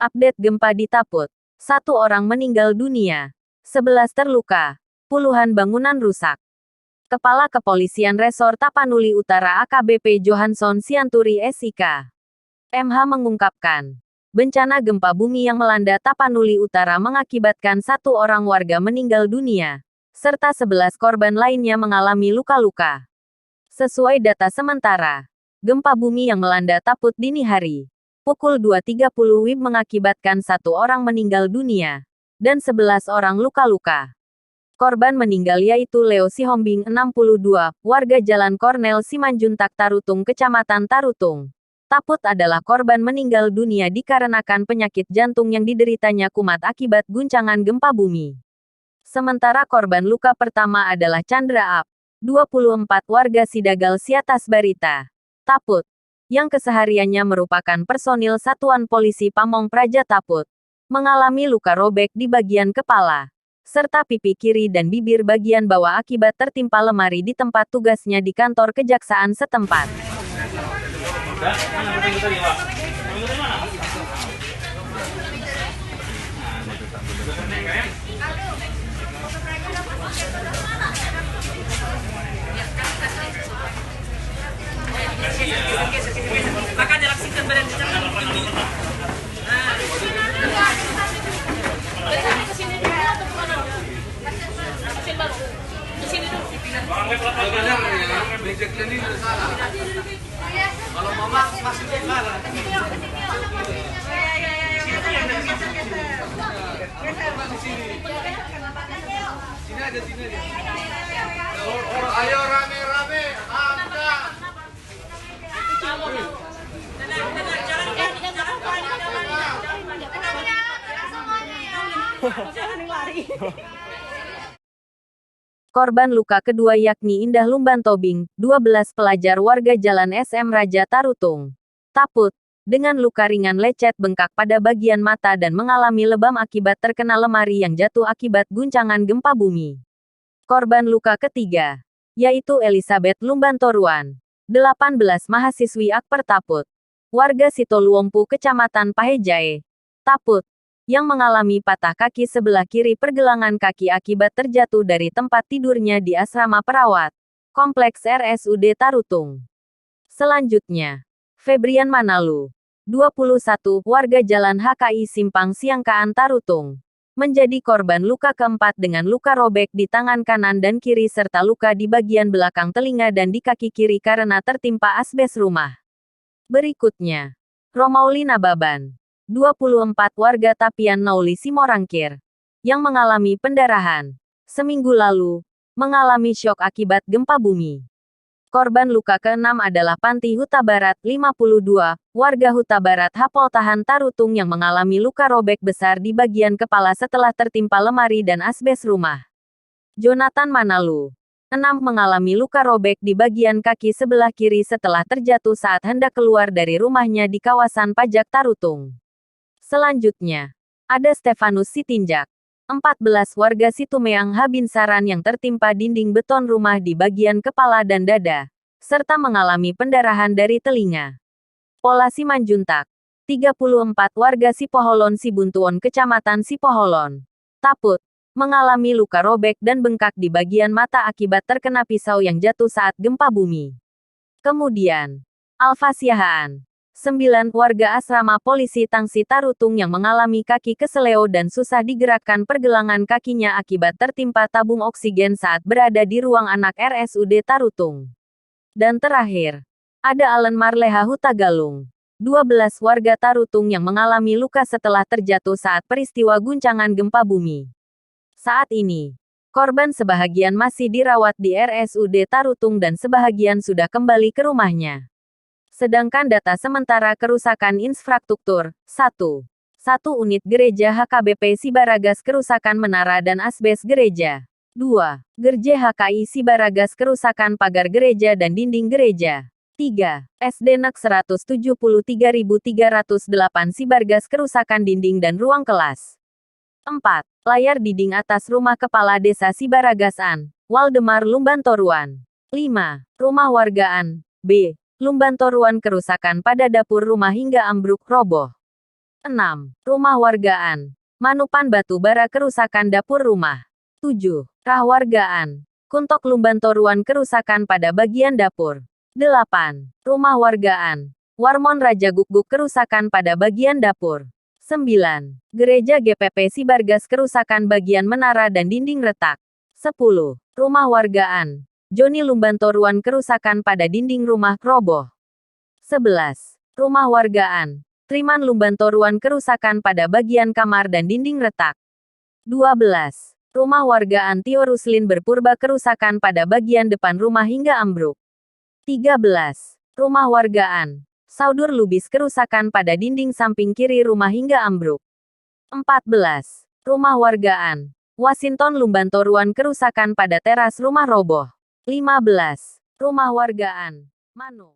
Update gempa di Taput. 1 orang meninggal dunia. 11 terluka. Puluhan bangunan rusak. Kepala Kepolisian Resor Tapanuli Utara AKBP Johansson Sianturi SIK. MH mengungkapkan, bencana gempa bumi yang melanda Tapanuli Utara mengakibatkan 1 orang warga meninggal dunia, serta 11 korban lainnya mengalami luka-luka. Sesuai data sementara, gempa bumi yang melanda Taput dini hari, pukul 2.30 WIB mengakibatkan 1 orang meninggal dunia, dan 11 orang luka-luka. Korban meninggal yaitu Leo Sihombing 62, warga Jalan Kornel Simanjuntak Tarutung Kecamatan Tarutung. Taput adalah korban meninggal dunia dikarenakan penyakit jantung yang dideritanya kumat akibat guncangan gempa bumi. Sementara korban luka pertama adalah Chandra Ap, 24 warga Sidagal Siatas Barita, Taput, yang kesehariannya merupakan personil Satuan Polisi Pamong Praja Taput, mengalami luka robek di bagian kepala, serta pipi kiri dan bibir bagian bawah akibat tertimpa lemari di tempat tugasnya di kantor kejaksaan setempat. Kalau mama masih kalah. Sini aja, sini aja. Ayo rame-rame, angkat. Korban luka kedua yakni Indah Lumban Tobing, 12 pelajar warga Jalan SM Raja Tarutung, Taput, dengan luka ringan lecet bengkak pada bagian mata dan mengalami lebam akibat terkena lemari yang jatuh akibat guncangan gempa bumi. Korban luka ketiga, yaitu Elizabeth Lumban Toruan, 18 mahasiswi Akper Taput, warga Sitoluompu Kecamatan Pahejae, Taput, yang mengalami patah kaki sebelah kiri pergelangan kaki akibat terjatuh dari tempat tidurnya di asrama perawat, Kompleks RSUD Tarutung. Selanjutnya, Febrian Manalu, 21, warga Jalan HKI Simpang Siangkaan Tarutung, menjadi korban luka keempat dengan luka robek di tangan kanan dan kiri serta luka di bagian belakang telinga dan di kaki kiri karena tertimpa asbes rumah. Berikutnya, Romauli Nababan, 24 warga Tapian Nauli Simorangkir, yang mengalami pendarahan, seminggu lalu, mengalami syok akibat gempa bumi. Korban luka ke-6 adalah Panti Huta Barat 52, warga Huta Barat Hapoltahan Tarutung yang mengalami luka robek besar di bagian kepala setelah tertimpa lemari dan asbes rumah. Jonathan Manalu, 6 mengalami luka robek di bagian kaki sebelah kiri setelah terjatuh saat hendak keluar dari rumahnya di kawasan Pajak Tarutung. Selanjutnya, ada Stefanus Sitinjak, 14 warga Situmeang Habinsaran yang tertimpa dinding beton rumah di bagian kepala dan dada, serta mengalami pendarahan dari telinga. Pola Simanjuntak, 34 warga Sipoholon Sibuntuon Kecamatan Sipoholon, Taput, mengalami luka robek dan bengkak di bagian mata akibat terkena pisau yang jatuh saat gempa bumi. Kemudian, Alfasiahaan, 9 warga asrama polisi Tangsi Tarutung yang mengalami kaki keseleo dan susah digerakkan pergelangan kakinya akibat tertimpa tabung oksigen saat berada di ruang anak RSUD Tarutung. Dan terakhir, ada Alen Marleha Hutagalung, 12 warga Tarutung yang mengalami luka setelah terjatuh saat peristiwa guncangan gempa bumi. Saat ini, korban sebahagian masih dirawat di RSUD Tarutung dan sebahagian sudah kembali ke rumahnya. Sedangkan data sementara kerusakan infrastruktur, 1. 1 unit gereja HKBP Sibaragas kerusakan menara dan asbes gereja. 2. Gerje HKI Sibaragas kerusakan pagar gereja dan dinding gereja. 3. SD Nek 173.308 Sibargas kerusakan dinding dan ruang kelas. 4. Layar dinding atas rumah kepala desa Sibaragasan, Waldemar Lumban Toruan. 5. Rumah wargaan, B. Lumban Toruan kerusakan pada dapur rumah hingga ambruk roboh. 6. Rumah wargaan. Manupan batu bara kerusakan dapur rumah. 7. Rah wargaan. Kuntok Lumbantoruan kerusakan pada bagian dapur. 8. Rumah wargaan. Warmon Raja Gukguk kerusakan pada bagian dapur. 9. Gereja GPP Sibargas kerusakan bagian menara dan dinding retak. 10. Rumah wargaan. Joni Lumbantoruan kerusakan pada dinding rumah roboh. 11. Rumah wargaan. Triman Lumbantoruan kerusakan pada bagian kamar dan dinding retak. 12. Rumah wargaan Tio Ruslin Berpurba kerusakan pada bagian depan rumah hingga ambruk. 13. Rumah wargaan. Saudur Lubis kerusakan pada dinding samping kiri rumah hingga ambruk. 14. Rumah wargaan. Washington Lumbantoruan kerusakan pada teras rumah roboh. 15. Rumah wargaan. Manu.